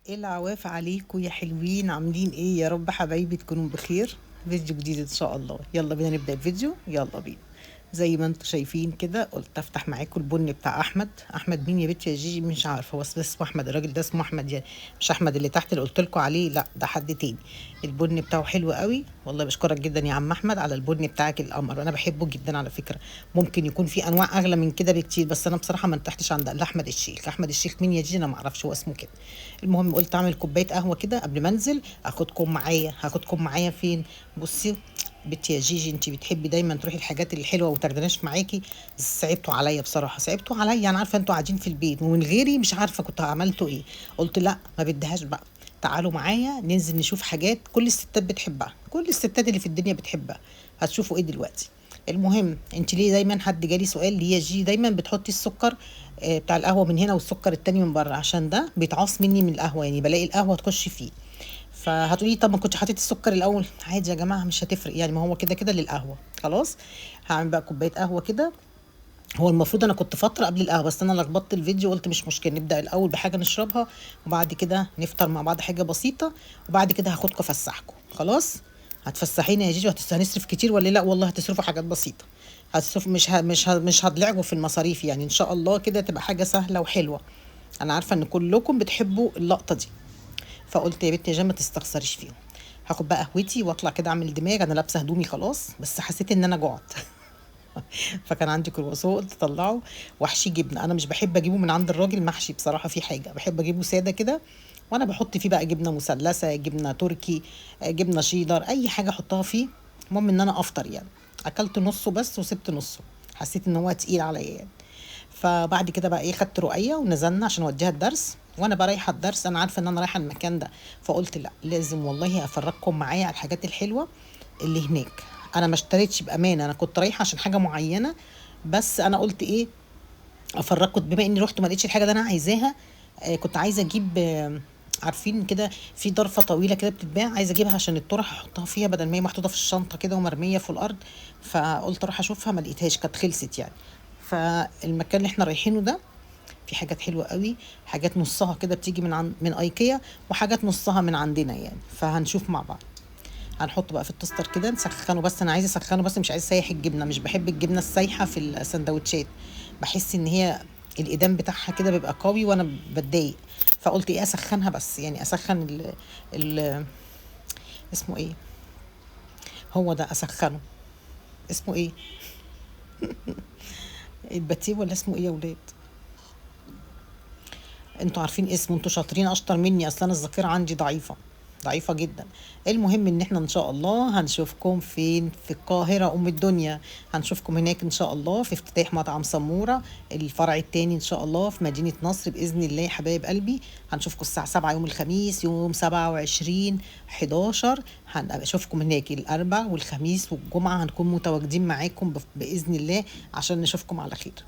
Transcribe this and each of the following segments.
ايه العواف عليكم يا حلوين، عاملين ايه؟ يا رب حبايبي تكونوا بخير. فيديو جديد ان شاء الله. يلا بينا نبدأ الفيديو، يلا بينا. زي ما انتم شايفين كده قلت افتح معاكم البن بتاع احمد مين يا بنتي يا جيجي؟ مش عارفه، هو بس اسمه احمد، الراجل ده اسمه احمد يعني. مش احمد اللي تحت اللي قلت لكم عليه، لا ده حد تاني. البن بتاعه حلو قوي والله، بشكرك جدا يا عم احمد على البن بتاعك القمر، انا بحبه جدا على فكره. ممكن يكون في انواع اغلى من كده بكتير، بس انا بصراحه ما ارتحتش عند الا احمد الشيخ. احمد الشيخ مين يا جيجي؟ انا ما اعرفش هو اسمه كده. المهم قلت اعمل كوبايه قهوه كده قبل ما انزل، هاخدكم معايا فين؟ بصي بنتي يا جيجي، انتي بتحبي دايما تروحي الحاجات الحلوه وتاخدناش معاكي. صعبتوا عليا بصراحه، صعبتوا عليا. انا عارفه انتوا قاعدين في البيت ومن غيري مش عارفه كنت عملتوا ايه. قلت لا ما بديهاش بقى. تعالوا معايا ننزل نشوف حاجات كل الستات بتحبها، كل الستات اللي في الدنيا بتحبها. هتشوفوا ايه دلوقتي. المهم انت ليه دايما، حد جالي سؤال ليه يا جي دايما بتحطي السكر بتاع القهوه من هنا والسكر التاني من بره؟ عشان ده بيتعص مني من القهوه، يعني بلاقي القهوه تخش فيه. فهتقولي طب ما كنت حطيت السكر الاول؟ عادي يا جماعه مش هتفرق يعني، ما هو كده كده للقهوه. خلاص. هعمل بقى كوبايه قهوه كده. هو المفروض انا كنت فتره قبل القهوه، بس انا لخبطت الفيديو، قلت مش مشكله نبدا الاول بحاجه نشربها، وبعد كده نفطر مع بعض حاجه بسيطه، وبعد كده هاخدكم افسحكم. خلاص. هتفسحيني يا جيجي؟ هنصرف كتير ولا لا؟ والله هتصرفوا حاجات بسيطه. هتصرف، مش هضلعكم في المصاريف يعني، ان شاء الله كده تبقى حاجه سهله وحلوه. انا عارفه ان كلكم بتحبوا اللقطه دي. فقلت يا بنتي يا جماعه ما تستخسريش فيهم. هاخد بقى قهوتي واطلع كده اعمل دماغ، انا لابسه هدومي خلاص، بس حسيت ان انا جعت. فكان عندي كرواسون قلت اطلعه واحشيه جبنه. انا مش بحب اجيبه من عند الراجل محشي بصراحه، في حاجه بحب اجيبه ساده كده. وانا بحط فيه بقى جبنه مثلثه، جبنه تركي، جبنه شيدر، اي حاجه احطها فيه. المهم ان انا افطر يعني. اكلت نصه بس وسبت نصه، حسيت ان هو تقيل عليا يعني. فبعد كده بقى ايه، خدت رقيه ونزلنا عشان اوديها الدرس. وانا بقى رايحه الدرس انا عارفه ان انا رايحه المكان ده، فقلت لا لازم والله افرجكم معايا على الحاجات الحلوه اللي هناك. انا ما اشتريتش بامانه، انا كنت رايحه عشان حاجه معينه، بس انا قلت ايه، افرجكم بما اني رحت ما لقيتش الحاجه اللي انا عايزاها. كنت عايزه اجيب عارفين كده في ضرفه طويله كده بتتباع، عايزه اجيبها عشان الطرح احطها فيها بدل ما هي محطوطه في الشنطه كده ومرميه في الارض. فقلت اروح اشوفها، ما لقيتهاش، كانت خلصت يعني. فالمكان اللي احنا رايحينه ده في حاجات حلوه قوي. حاجات نصها كده بتيجي من ايكيا، وحاجات نصها من عندنا يعني، فهنشوف مع بعض. هنحطه بقى في التوستر كده نسخنه، بس انا عايزه اسخنه بس مش عايزه اسيح الجبنه، مش بحب الجبنه السايحه في السندوتشات. بحس ان هي الايدام بتاعها كده بيبقى قوي وانا بتضايق. فقلت ايه، اسخنها بس يعني، اسخن ال اسمه ايه، هو ده اسخنه. اسمه ايه؟ الباتيه ولا اسمه ايه يا ولاد؟ انتوا عارفين اسمه، انتوا شاطرين اشطر مني، اصلا الذاكره عندي ضعيفه، ضعيفه جدا. المهم ان احنا ان شاء الله هنشوفكم فين؟ في القاهره ام الدنيا. هنشوفكم هناك ان شاء الله في افتتاح مطعم سموره، الفرع التاني ان شاء الله في مدينه نصر باذن الله يا حبايب قلبي. هنشوفكم الساعه 7 يوم الخميس، يوم 27 11. هنشوفكم هناك الاربع والخميس والجمعه، هنكون متواجدين معاكم باذن الله عشان نشوفكم على خير.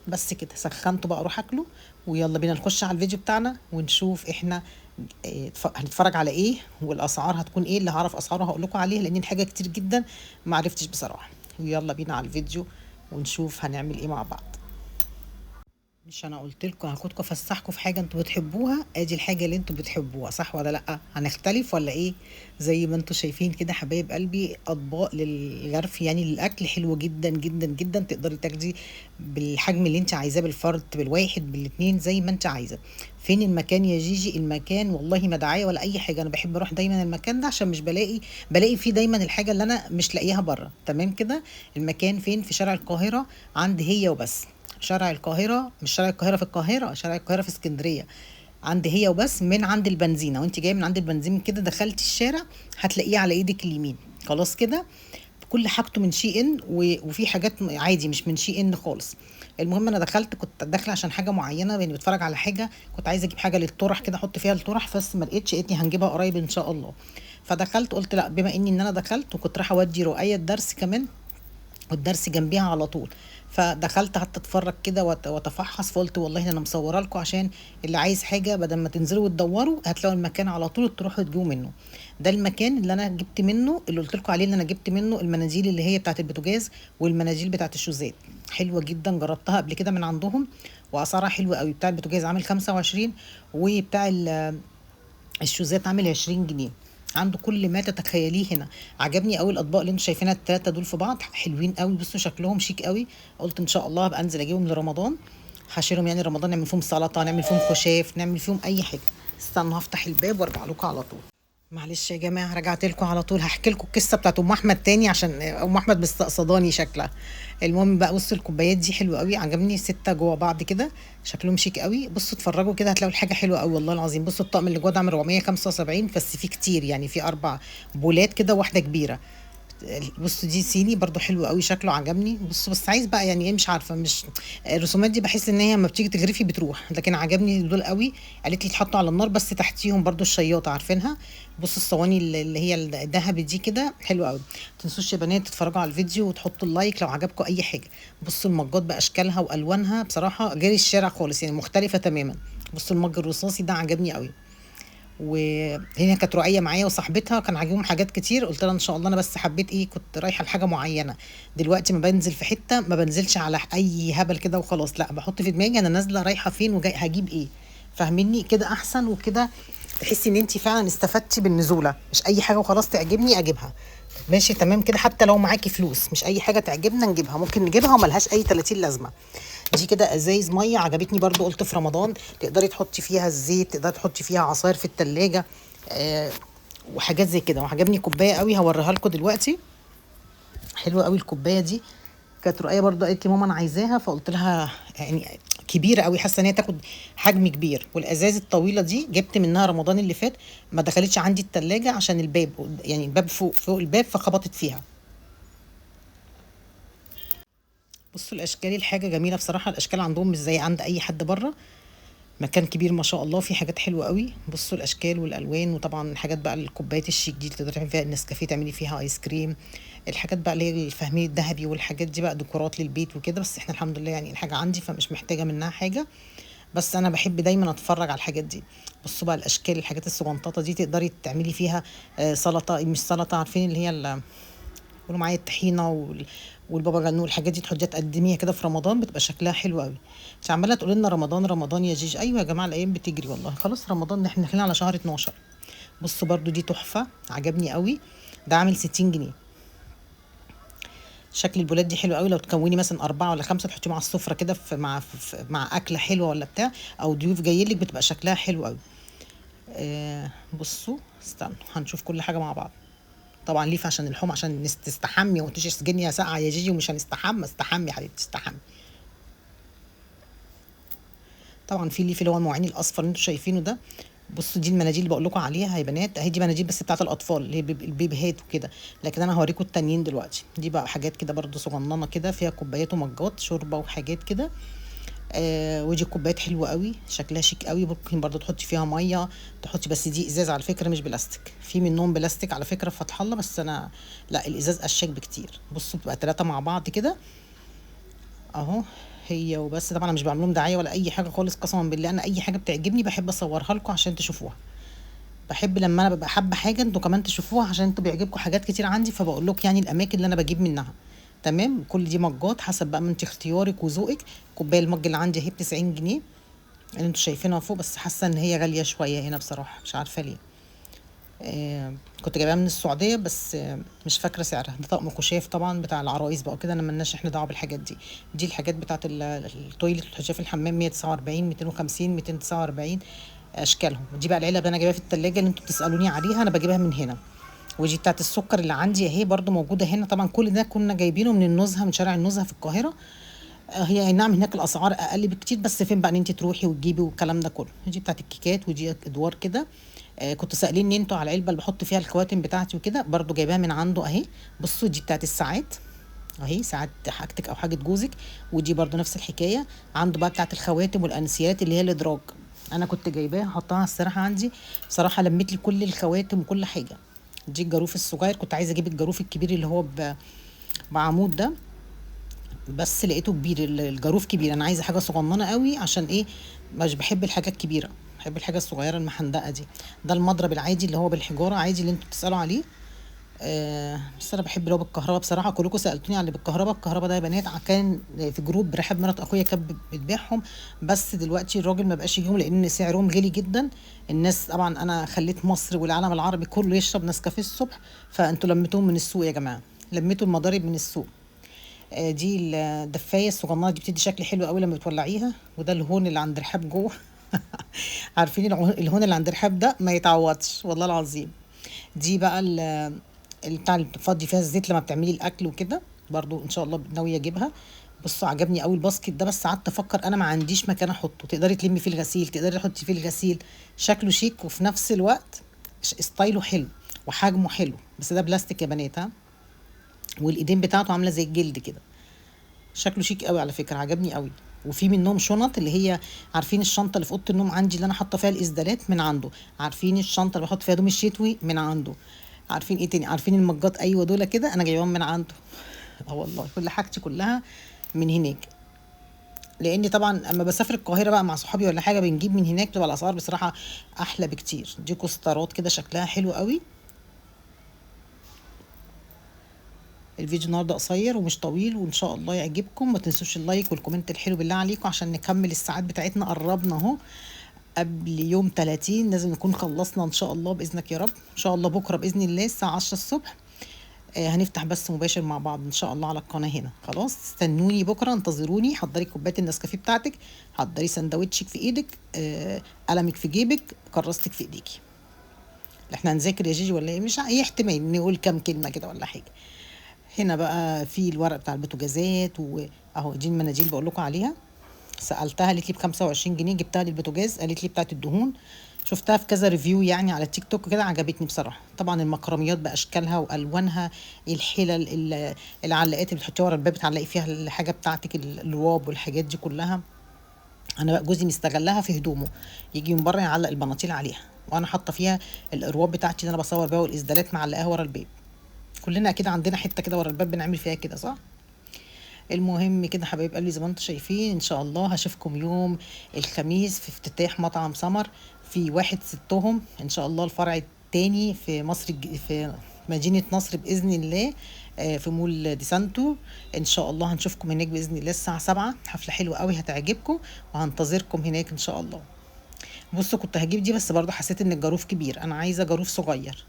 بس كده سخنته بقى، اروح اكله. ويلا بينا نخش على الفيديو بتاعنا ونشوف احنا هنتفرج على ايه، والاسعار هتكون ايه. اللي هعرف اسعاره هقول لكم عليه، لان الحاجه كتير جدا ما عرفتش بصراحه. ويلا بينا على الفيديو ونشوف هنعمل ايه مع بعض. مش انا قلت لكم هاخدكم افسحكم في حاجه انتوا بتحبوها؟ ادي الحاجه اللي انتوا بتحبوها، صح ولا لا؟ هنختلف ولا ايه؟ زي ما انتوا شايفين كده حبايب قلبي، اطباق للغرف يعني للاكل حلوه جدا جدا جدا. تقدري تاخدي بالحجم اللي انت عايزاه، بالفرد، بالواحد، بالاتنين، زي ما انت عايزه. فين المكان يا جيجي؟ المكان والله ما دعايه ولا اي حاجه، انا بحب اروح دايما المكان ده عشان مش بلاقي فيه دايما الحاجه اللي انا مش لاقيها بره. تمام كده. المكان فين؟ في شارع القاهره، عند هي وبس. شارع القاهرة، مش شارع القاهرة في القاهرة، شارع القاهرة في اسكندرية. عند هي وبس، من عند البنزينة، وانت جاية من عند البنزين كده دخلتي الشارع هتلاقيه على ايدك اليمين. خلاص كده. كل حاجته من شي ان وفي حاجات عادي مش من شي ان خالص. المهم انا دخلت، كنت داخله عشان حاجه معينه يعني، بتفرج على حاجه، كنت عايزه اجيب حاجه للطرح كده احط فيها الطرح، بس ما لقيتش، لقيتني هنجيبها قريب ان شاء الله. فدخلت قلت لا، بما اني ان انا دخلت وكنت رايحه اودي رؤية الدرس كمان، والدرس جنبيها على طول. فدخلت قعدت اتفرج كده واتفحص، فقلت والله انا مصوره لكم عشان اللي عايز حاجه بدل ما تنزلوا وتدوروا هتلاقوا المكان على طول تروحوا تجيبوا منه. ده المكان اللي انا جبت منه، اللي قلت لكم عليه، اللي انا جبت منه المناديل اللي هي بتاعه البوتاجاز والمناديل بتاعه الشوزات. حلوه جدا، جربتها قبل كده من عندهم، واسعارها حلوه قوي. بتاع البوتاجاز عامل 25، وبتاع الشوزات عامل 20 جنيه. عنده كل ما تتخيليه هنا. عجبني قوي الاطباق اللي انتوا شايفينها التلاته دول في بعض، حلوين قوي، بصوا شكلهم شيك قوي. قلت ان شاء الله هبقى انزل اجيبهم لرمضان، هشيلهم يعني رمضان، نعمل فيهم سلطه، نعمل فيهم خشاف، نعمل فيهم اي حاجه. استنوا هفتح الباب وارجع لكم على طول. معلش يا جماعه رجعت لكم على طول، هحكي لكم القصه بتاعت ام احمد تاني عشان ام احمد مستقصداني شكلها. المهم بقى، بصوا الكوبايات دي حلوه قوي، عجبني 6 جوه بعض كده، شكلهم شيك قوي. بصوا اتفرجوا كده هتلاقوا الحاجه حلوه قوي والله العظيم. بصوا الطقم اللي جوه ده عامل 475، بس فيه كتير يعني، فيه 4 بولات كده واحده كبيره. بصوا دي صيني برضو حلو قوي، شكله عجبني. بصوا بس عايز بقى يعني ايه، مش عارفه، مش الرسومات دي بحس ان هي لما بتيجي تغرفي بتروح، لكن عجبني دول قوي. قالت لي اتحطوا على النار بس تحتيهم برضو الشياطه، عارفينها. بصوا الصواني اللي هي الذهبي دي كده حلوه قوي. تنسوش يا بنات تتفرجوا على الفيديو وتحطوا اللايك لو عجبكم اي حاجه. بصوا المجات باشكالها والوانها بصراحه غير الشارع خالص، يعني مختلفه تماما. بصوا المج الرصاصي ده عجبني قوي. وهي كانت رؤية معايا وصاحبتها كان عاجبهم حاجات كتير، قلت لها ان شاء الله، انا بس حبيت ايه، كنت رايحه لحاجه معينه. دلوقتي ما بنزل في حته ما بنزلش على اي هبل كده وخلاص، لا بحط في دماغي انا نازله رايحه فين وجاي هجيب ايه. فاهميني كده احسن، وكده تحسي ان انت فعلا استفدتي بالنزوله، مش اي حاجه وخلاص تعجبني اجيبها. ماشي تمام كده، حتى لو معاكي فلوس مش اي حاجه تعجبنا نجيبها، ممكن نجيبها وملهاش اي 30 لازمه. دي كده ازايز ميه عجبتني برضو، قلت في رمضان تقدري تحطي فيها الزيت، تقدري تحطي فيها عصاير في التلاجة، آه وحاجات زي كده. وعجبني كوبايه قوي هوريها لكم دلوقتي، حلوه قوي الكوبايه دي. كانت رؤية برضو قالت لي ماما انا عايزاها، فقلت لها يعني كبيره قوي، حاسه ان هي تاخد حجم كبير. والازاز الطويله دي جبت منها رمضان اللي فات، ما دخلتش عندي التلاجة عشان الباب، يعني الباب فوق الباب فخبطت فيها. بصوا الاشكال، الحاجه جميله بصراحه، الاشكال عندهم مش زي عند اي حد بره. مكان كبير ما شاء الله، في حاجات حلوه قوي. بصوا الاشكال والالوان، وطبعا الحاجات بقى الكوبايات الشيك دي اللي تقدري تعملي فيها النسكافيه، تعملي فيها ايس كريم. الحاجات بقى اللي هي الفهميه الذهبي والحاجات دي بقى ديكورات للبيت وكده. بس احنا الحمد لله يعني الحاجه عندي فمش محتاجه منها حاجه، بس انا بحب دايما اتفرج على الحاجات دي. بصوا بقى الاشكال، الحاجات الصغنططه دي تقدري تعملي فيها سلطه، مش سلطه، عارفين اللي هي قولوا معايا الطحينه والبابا غنوج، الحاجات دي تحطيها تقدميها كده في رمضان بتبقى شكلها حلو قوي. مش عماله تقول لنا رمضان رمضان يا جيجي، ايوه يا جماعه الايام بتجري والله، خلاص رمضان، احنا داخلين على شهر 12. بصوا برضو دي تحفه عجبني قوي، ده عامل 60 جنيه. شكل البولات دي حلو قوي، لو تكوني مثلا 4 ولا 5 تحطيهم على السفره كده مع اكله حلوه ولا بتاع، او ضيوف جايلك بتبقى شكلها حلو قوي. بصوا استنوا هنشوف كل حاجه مع بعض. طبعا ليف عشان الحوم، عشان تستحمي وما تجيش الدنيا ساقعه يا جيجي ومش هنستحمى، استحمي يا حبيبتي استحمي. طبعا في ليف اللي هو المواعين الاصفر اللي انتوا شايفينه ده. بصوا دي المناديل اللي بقول لكم عليها يا بنات اهي، دي مناديل بس بتاعت الاطفال اللي هي البيبيهات وكده، لكن انا هوريكم التانيين دلوقتي. دي بقى حاجات كده برضو صغننه كده، فيها كوبايات ومجات شوربه وحاجات كده. ودي كوبايات حلوه قوي، شكلها شيك قوي، ممكن برضو تحطي فيها ميه، تحطي، بس دي ازاز على فكره مش بلاستيك، في منهم بلاستيك على فكره فتح الله، بس انا لا الازاز اشيك بكتير. بصوا بتبقى 3 مع بعض كده اهو، هي وبس. طبعا انا مش بعمل لهم دعايه ولا اي حاجه خالص، قسما بالله انا اي حاجه بتعجبني بحب اصورها لكم عشان تشوفوها. بحب لما انا ببقى حابه حاجه انتوا كمان تشوفوها، عشان انتوا بيعجبكم حاجات كتير عندي، فبقول لك يعني الاماكن اللي انا بجيب منها. تمام، كل دي مجات حسب بقى ما انت اختيارك وذوقك. كوبايه المج اللي عندي اهي ب 90 جنيه، اللي انتوا شايفينها فوق، بس حاسه ان هي غاليه شويه هنا بصراحه، مش عارفه ليه. كنت جايباها من السعوديه، بس مش فاكره سعرها. ده طقم كشاف طبعا بتاع العرايس بقى كده، انا ملناش احنا دعوه بالحاجات دي. دي الحاجات بتاعت التويلت والحاجات في الحمام، 149 250 249 اشكالهم. دي بقى العلب اللي انا جايباها في التلاجة اللي انتوا بتسالوني عليها، انا بجيبها من هنا. ودي بتاعت السكر اللي عندي اهي برضو موجوده هنا. طبعا كل ده كنا جايبينه من النزهه، من شارع النزهه في القاهره. هي اي نعم هناك الاسعار اقل بكتير، بس فين بقى ان انت تروحي وتجيبي والكلام ده كله. دي بتاعت الكيكات، ودي ادوار كده. كنت ساليني انتوا على العلبه اللي بحط فيها الخواتم بتاعتي وكده، برضو جايباها من عنده اهي. بصوا دي بتاعت الساعات اهي، ساعات حاجتك او حاجه جوزك. ودي برضو نفس الحكايه، عنده بقى بتاعت الخواتم والانسيات اللي هي الادراج. انا كنت جايباها حطها الصراحه عندي، بصراحه لميت لي كل الخواتم وكل حاجه. دي الجاروف الصغير، كنت عايزه اجيب الجاروف الكبير اللي هو بعمود ده، بس لقيته كبير، الجاروف كبير، انا عايزه حاجه صغننه قوي عشان ايه، مش بحب الحاجه الكبيره، بحب الحاجه الصغيره المحندقه دي. ده المضرب العادي اللي هو بالحجاره عادي اللي انتوا بتسالوا عليه. بس انا بحب اللي هو بالكهرباء بصراحه. كلكم سالتوني على اللي بالكهرباء. الكهرباء ده يا بنات كان في جروب رحاب مرات اخويا كانت بتبيعهم، بس دلوقتي الراجل ما بقاش يجيهم لان سعرهم غالي جدا. الناس طبعا انا خليت مصر والعالم العربي كله يشرب نسكافيه الصبح، فانتوا لميتوهم من السوق يا جماعه، لميتوا المضارب من السوق. دي الدفايه الصغننه دي بتدي شكل حلو قوي لما بتولعيها. وده الهون اللي عند رحاب جوه. عارفين الهون اللي عند رحاب ده ما يتعوضش والله العظيم. دي بقى بتاع اللي بتفضي فيها الزيت لما بتعملي الاكل وكده، برضو ان شاء الله ناويه اجيبها. بصوا عجبني قوي الباسكت ده، بس قعدت افكر انا ما عنديش مكان احطه. تقدري تلمي فيه الغسيل، تقدري تحطي فيه الغسيل، شكله شيك وفي نفس الوقت ستايله حلو وحجمه حلو. بس ده بلاستيك يا بنات ها، والايدين بتاعته عامله زي الجلد كده. شكله شيك قوي على فكره، عجبني قوي. وفي منهم شنط اللي هي، عارفين الشنطه اللي في اوضه النوم عندي اللي انا حاطه فيها الاسدالات من عنده، عارفين الشنطه اللي بحط فيها هدوم الشتوي من عنده، عارفين ايه تاني، عارفين المجات، ايوه دول كده انا جايبهم من عنده. اه والله كل حاجتي كلها من هناك. لاني طبعا اما بسافر القاهره بقى مع صحابي ولا حاجه بنجيب من هناك، بتبقى الاسعار بصراحه احلى بكتير. دي كوسترات كده شكلها حلو قوي. الفيديو النهارده قصير ومش طويل، وان شاء الله يعجبكم. ما تنسوش اللايك والكومنت الحلو بالله عليكم عشان نكمل الساعات بتاعتنا. قربنا اهو، قبل يوم 30 لازم نكون خلصنا ان شاء الله باذنك يا رب. ان شاء الله بكره باذن الله الساعه 10 الصبح هنفتح بس مباشر مع بعض ان شاء الله على القناه هنا. خلاص استنوني بكره، انتظروني. حضري كوبايه النسكافيه بتاعتك، حضري سندوتشك في ايدك، قلمك في جيبك، كراستك في ايديكي. احنا هنذاكر يا جيجي ولا ايه؟ مش اي احتمال نقول كام كلمه كده ولا حاجه. هنا بقى في الورق بتاع البوتاجازات، واهو دي المناديل بقول لكم عليها. سالتها قالت لي ب 25 جنيه، جبتها للبوتاجاز قالت لي بتاعت الدهون. شفتها في كذا ريفيو يعني على التيك توك كده، عجبتني بصراحه. طبعا المكرميات باشكالها والوانها، الحلل، العلاقات اللي بتحطيها ورا الباب بتعلقي فيها الحاجه بتاعتك، الرواب والحاجات دي كلها. انا بقى جوزي مستغلها في هدومه، يجي من بره يعلق البناطيل عليها، وانا حاطه فيها الرواب بتاعتي اللي انا بصور بيها، والاسدالات معلقاها ورا الباب. كلنا اكيد عندنا حته كده ورا الباب بنعمل فيها كده صح. المهم كده حبايب قلبي، زي ما انتم شايفين ان شاء الله هشوفكم يوم الخميس في افتتاح مطعم سمر في 1/6 ان شاء الله، الفرع التاني في مصر في مدينة نصر بإذن الله، في مول ديسانتو. ان شاء الله هنشوفكم هناك بإذن الله الساعة 7. حفلة حلوة قوي هتعجبكم، وهنتظركم هناك ان شاء الله. بصوا كنت هجيب دي بس برضو حسيت ان الجاروف كبير، انا عايزة جاروف صغير.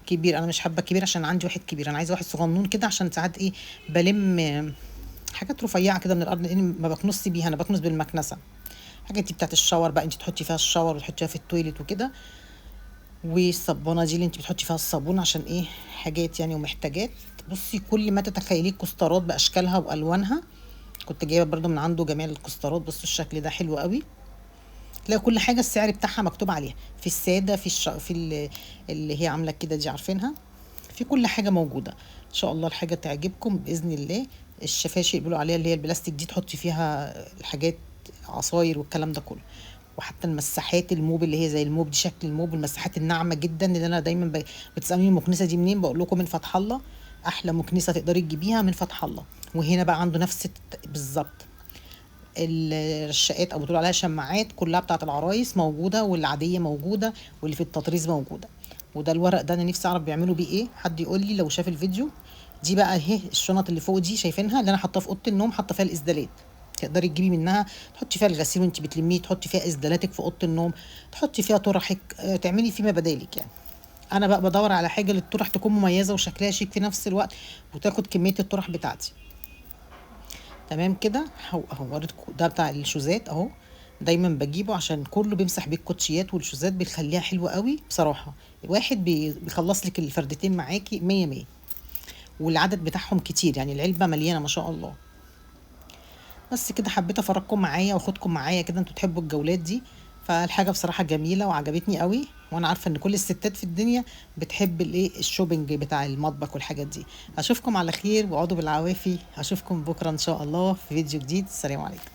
كبير انا مش حابه كبير عشان عندي واحد كبير، انا عايزه واحد صغنون كده عشان ساعات ايه بلم حاجات رفيعه كده من الارض، لان ما بكنسش بيها، انا بكنس بالمكنسه. الحاجات دي بتاعت الشاور بقى، انت تحطي فيها الشاور وتحطيها في التويليت وكده. والصابونه دي اللي انت بتحطي فيها الصابون عشان ايه حاجات يعني ومحتاجات. بصي كل ما تتخيليه كسترات باشكالها والوانها. كنت جايبه برضو من عنده جميع الكسترات. بصوا الشكل ده حلو قوي. تلاقي كل حاجه السعر بتاعها مكتوب عليها، في الساده، اللي هي عامله كده دي عارفينها. في كل حاجه موجوده ان شاء الله. الحاجه تعجبكم باذن الله. الشفاشي اللي بيقولوا عليها اللي هي البلاستيك دي تحطي فيها الحاجات، عصاير والكلام ده كله. وحتى المساحات الموب اللي هي زي الموب دي، شكل الموب، المساحات الناعمه جدا اللي انا دايما بتسالوني المكنسه دي منين، بقول لكم من فتح الله. احلى مكنسه تقدري تجيبيها من فتح الله. وهنا بقى عنده نفس بالظبط الرشاقات او بتقول عليها شماعات، كلها بتاعت العرايس موجوده، والعاديه موجوده، واللي في التطريز موجوده. وده الورق ده انا نفسي اعرف بيعملوا بيه ايه، حد يقول لي لو شاف الفيديو. دي بقى اهي الشنط اللي فوق دي شايفينها، اللي انا حاطاها في اوضه النوم، حاطه فيها الاسدالات. تقدري تجيبي منها تحطي فيها الغسيل وانت بتلميه، تحطي فيها اسدالاتك في اوضه النوم، تحطي فيها طرحك، تعملي فيما بدالك يعني. انا بقى بدور على حاجه للطرح تكون مميزه وشكلها شيك في نفس الوقت، وتاخد كميه الطرح بتاعتي. تمام كده. اهو وريتكم ده بتاع الشوزات اهو، دايما بجيبه عشان كله بيمسح بيه الكوتشيات، والشوزات بيخليها حلوه قوي بصراحه. واحد بيخلص لك الفردتين معاكي 100 100. والعدد بتاعهم كتير يعني، العلبه مليانه ما شاء الله. بس كده حبيت افرجكم معايا واخدكم معايا كده، انتوا تحبوا الجولات دي. فالحاجه بصراحه جميله وعجبتني قوي، وانا عارفه ان كل الستات في الدنيا بتحب الايه الشوبينج بتاع المطبخ والحاجات دي. اشوفكم على خير واقعدوا بالعوافي. اشوفكم بكره ان شاء الله في فيديو جديد. السلام عليكم.